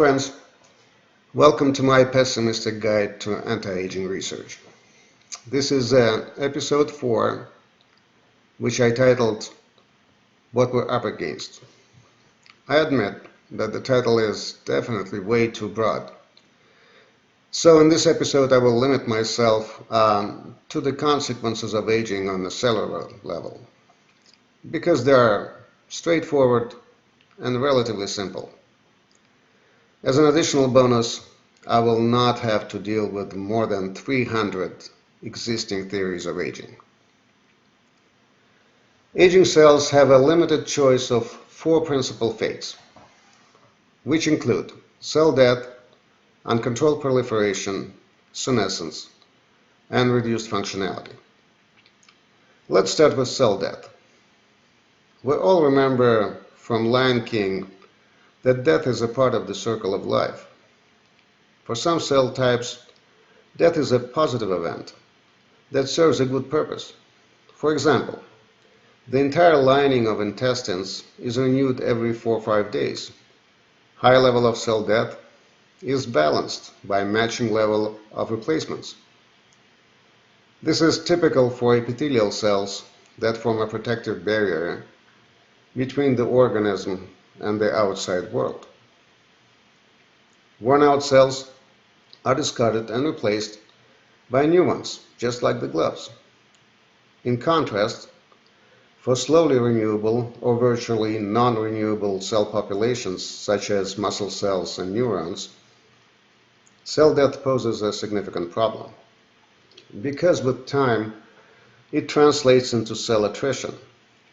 friends, welcome to my pessimistic guide to anti-aging research. This is episode 4, which I titled What We're Up Against. I admit that the title is definitely way too broad. So in this episode I will limit myself to the consequences of aging on the cellular level, because they are straightforward and relatively simple. As an additional bonus, I will not have to deal with more than 300 existing theories of aging. Aging cells have a limited choice of 4 principal fates, which include cell death, uncontrolled proliferation, senescence, and reduced functionality. Let's start with cell death. We all remember from Lion King that death is a part of the circle of life. For some cell types, death is a positive event that serves a good purpose. For example, the entire lining of intestines is renewed every 4 or 5 days. High level of cell death is balanced by matching level of replacements. This is typical for epithelial cells that form a protective barrier between the organism and the outside world. Worn-out cells are discarded and replaced by new ones, just like the gloves. In contrast, for slowly renewable or virtually non-renewable cell populations, such as muscle cells and neurons, cell death poses a significant problem, because with time it translates into cell attrition,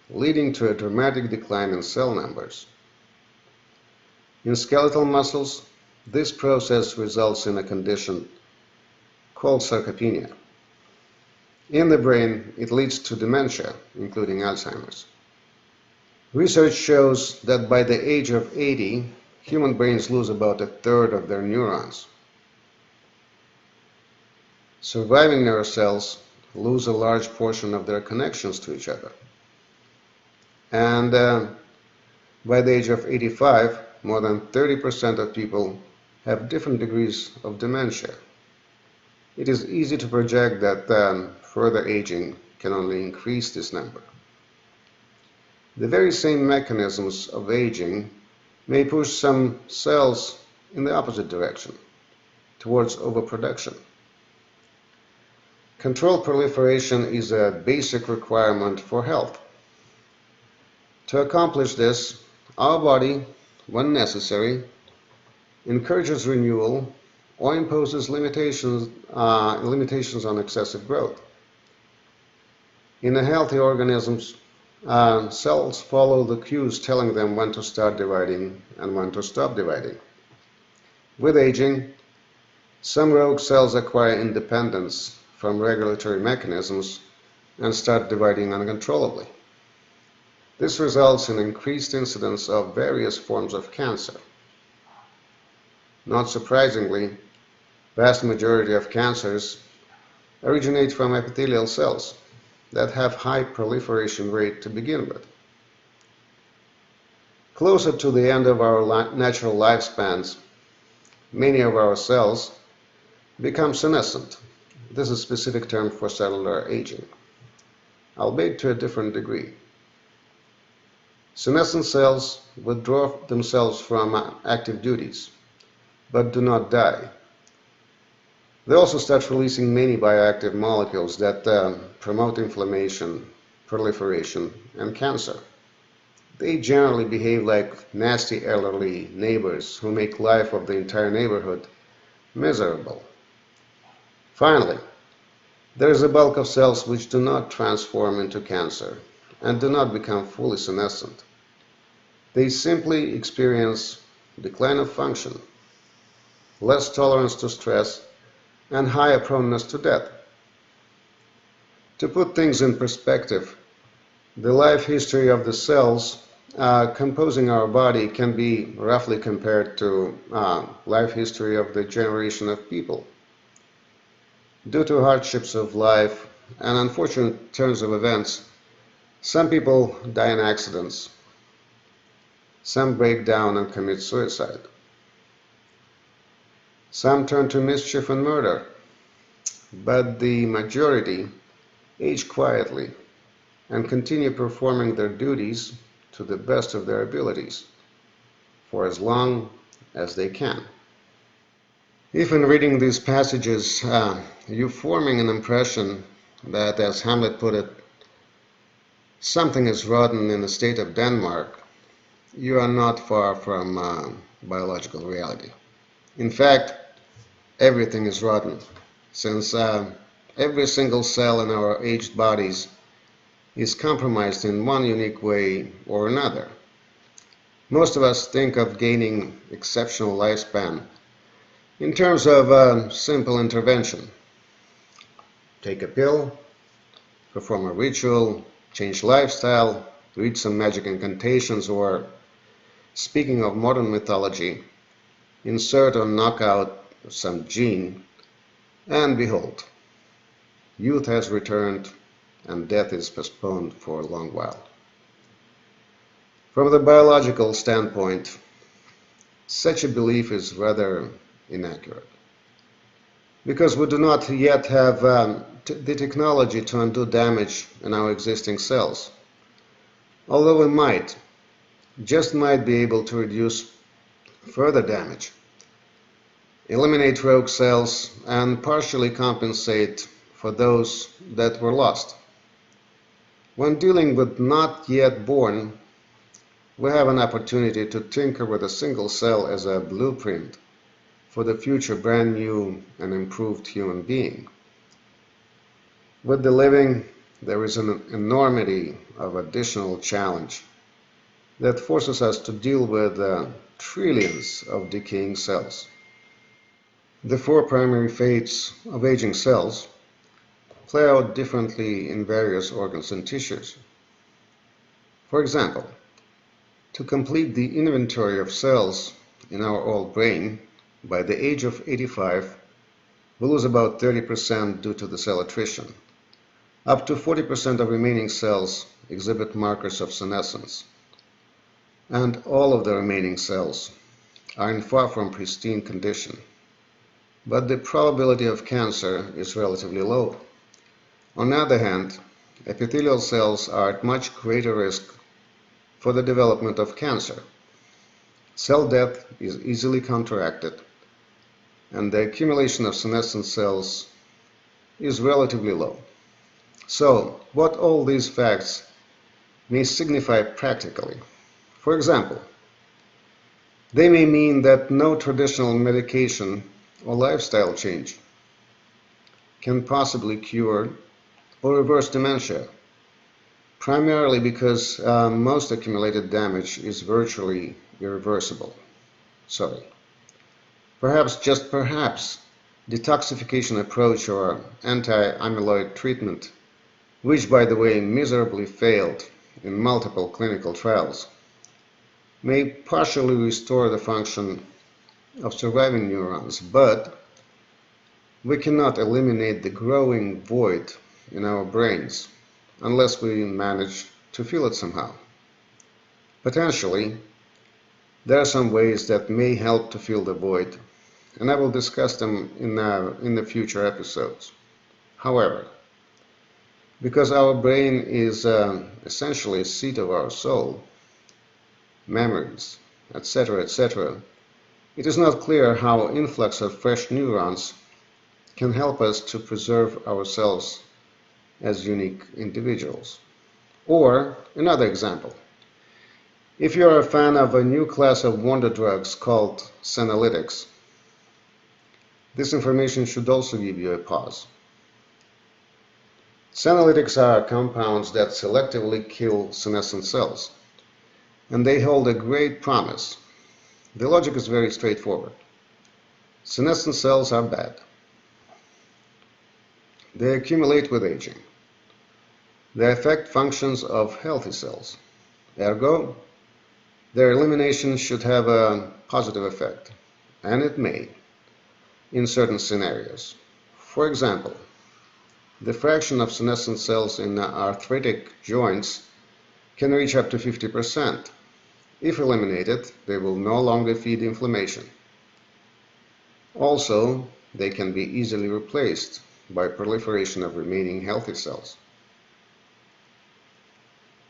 leading to a dramatic decline in cell numbers. In skeletal muscles, this process results in a condition called sarcopenia. In the brain, it leads to dementia, including Alzheimer's. Research shows that by the age of 80, human brains lose about a third of their neurons. Surviving nerve cells lose a large portion of their connections to each other. And by the age of 85, more than 30% of people have different degrees of dementia. It is easy to project that further aging can only increase this number. The very same mechanisms of aging may push some cells in the opposite direction, towards overproduction. Controlled proliferation is a basic requirement for health. To accomplish this, our body, when necessary, encourages renewal or imposes limitations on excessive growth. In a healthy organism, cells follow the cues telling them when to start dividing and when to stop dividing. With aging, some rogue cells acquire independence from regulatory mechanisms and start dividing uncontrollably. This results in increased incidence of various forms of cancer. Not surprisingly, vast majority of cancers originate from epithelial cells that have high proliferation rate to begin with. Closer to the end of our natural lifespans, many of our cells become senescent. This is a specific term for cellular aging, albeit to a different degree. Senescent cells withdraw themselves from active duties, but do not die. They also start releasing many bioactive molecules that promote inflammation, proliferation, and cancer. They generally behave like nasty elderly neighbors who make life of the entire neighborhood miserable. Finally, there is a bulk of cells which do not transform into cancer and do not become fully senescent. They simply experience decline of function, less tolerance to stress, and higher proneness to death. To put things in perspective, the life history of the cells composing our body can be roughly compared to life history of the generation of people. Due to hardships of life and unfortunate turns of events, some people die in accidents. Some break down and commit suicide. Some turn to mischief and murder, but the majority age quietly and continue performing their duties to the best of their abilities for as long as they can. If in reading these passages you're forming an impression that, as Hamlet put it, something is rotten in the state of Denmark, you are not far from biological reality. In fact, everything is rotten, since every single cell in our aged bodies is compromised in one unique way or another. Most of us think of gaining exceptional lifespan in terms of simple intervention. Take a pill, perform a ritual, change lifestyle, read some magic incantations, or, speaking of modern mythology, insert or knock out some gene, and behold, youth has returned and death is postponed for a long while. From the biological standpoint, such a belief is rather inaccurate, because we do not yet have the technology to undo damage in our existing cells, although we just might be able to reduce further damage, eliminate rogue cells, and partially compensate for those that were lost. When dealing with not yet born, we have an opportunity to tinker with a single cell as a blueprint for the future brand new and improved human being. With the living, there is an enormity of additional challenge that forces us to deal with trillions of decaying cells. The four primary fates of aging cells play out differently in various organs and tissues. For example, to complete the inventory of cells in our old brain, by the age of 85, we lose about 30% due to the cell attrition. Up to 40% of remaining cells exhibit markers of senescence, and all of the remaining cells are in far from pristine condition. But the probability of cancer is relatively low. On the other hand, epithelial cells are at much greater risk for the development of cancer. Cell death is easily counteracted, and the accumulation of senescent cells is relatively low. So, what all these facts may signify practically. For example, they may mean that no traditional medication or lifestyle change can possibly cure or reverse dementia, primarily because most accumulated damage is virtually irreversible. Perhaps, just perhaps, detoxification approach or anti-amyloid treatment, which by the way miserably failed in multiple clinical trials, may partially restore the function of surviving neurons, but we cannot eliminate the growing void in our brains unless we manage to fill it somehow. Potentially, there are some ways that may help to fill the void, and I will discuss them in the future episodes. However, because our brain is essentially a seat of our soul, memories, etc., etc., it is not clear how influx of fresh neurons can help us to preserve ourselves as unique individuals. Or, another example, if you are a fan of a new class of wonder drugs called Senolytics, this information should also give you a pause. Senolytics are compounds that selectively kill senescent cells, and they hold a great promise. The logic is very straightforward. Senescent cells are bad. They accumulate with aging. They affect functions of healthy cells. Ergo, their elimination should have a positive effect, and it may, in certain scenarios. For example, the fraction of senescent cells in arthritic joints can reach up to 50%. If eliminated, they will no longer feed inflammation. Also, they can be easily replaced by proliferation of remaining healthy cells.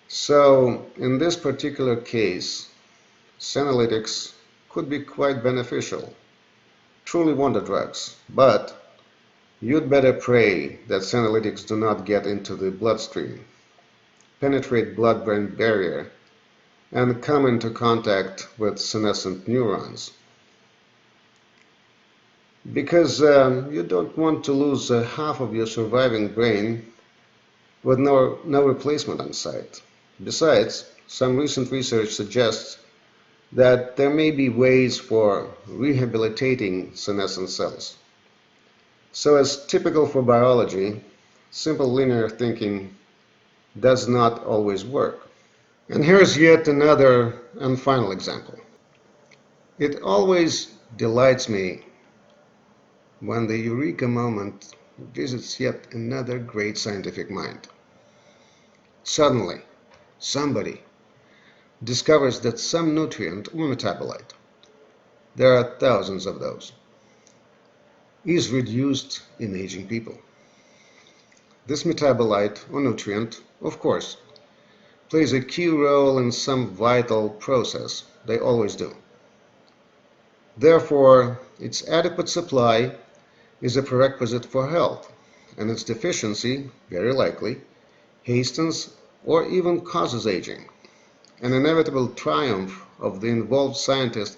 So, in this particular case, Senolytics could be quite beneficial, truly wonder drugs, but you'd better pray that Senolytics do not get into the bloodstream, penetrate blood-brain barrier, and come into contact with senescent neurons. Because you don't want to lose half of your surviving brain with no replacement on site. Besides, some recent research suggests that there may be ways for rehabilitating senescent cells. So as typical for biology, simple linear thinking does not always work. And here's yet another and final example. It always delights me when the eureka moment visits yet another great scientific mind. Suddenly, somebody discovers that some nutrient or metabolite, there are thousands of those, is reduced in aging people. This metabolite or nutrient, of course, plays a key role in some vital process. They always do. Therefore, its adequate supply is a prerequisite for health, and its deficiency, very likely, hastens or even causes aging. An inevitable triumph of the involved scientist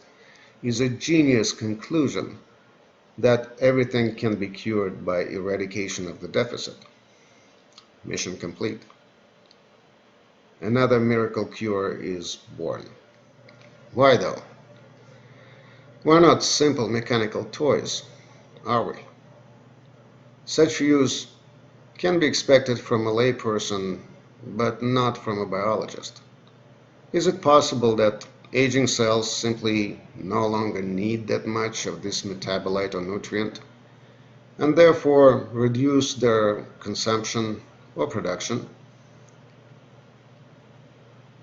is a genius conclusion that everything can be cured by eradication of the deficit. Mission complete. Another miracle cure is born. Why though? We're not simple mechanical toys, are we? Such use can be expected from a layperson, but not from a biologist. Is it possible that aging cells simply no longer need that much of this metabolite or nutrient, and therefore reduce their consumption or production?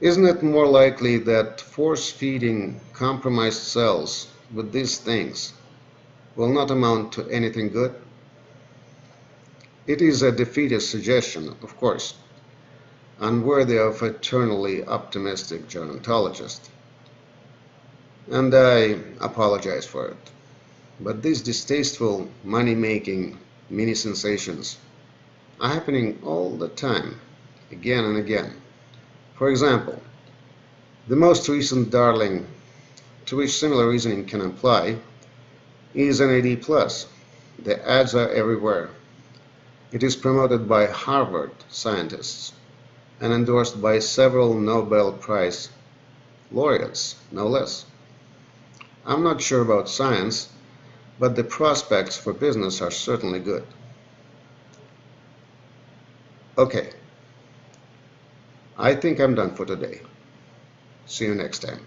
Isn't it more likely that force-feeding compromised cells with these things will not amount to anything good? It is a defeatist suggestion, of course, unworthy of eternally optimistic gerontologist, and I apologize for it. But these distasteful money-making mini-sensations are happening all the time, again and again. For example, the most recent darling to which similar reasoning can apply is NAD+. The ads are everywhere. It is promoted by Harvard scientists and endorsed by several Nobel Prize laureates, no less. I'm not sure about science, but the prospects for business are certainly good. Okay, I think I'm done for today. See you next time.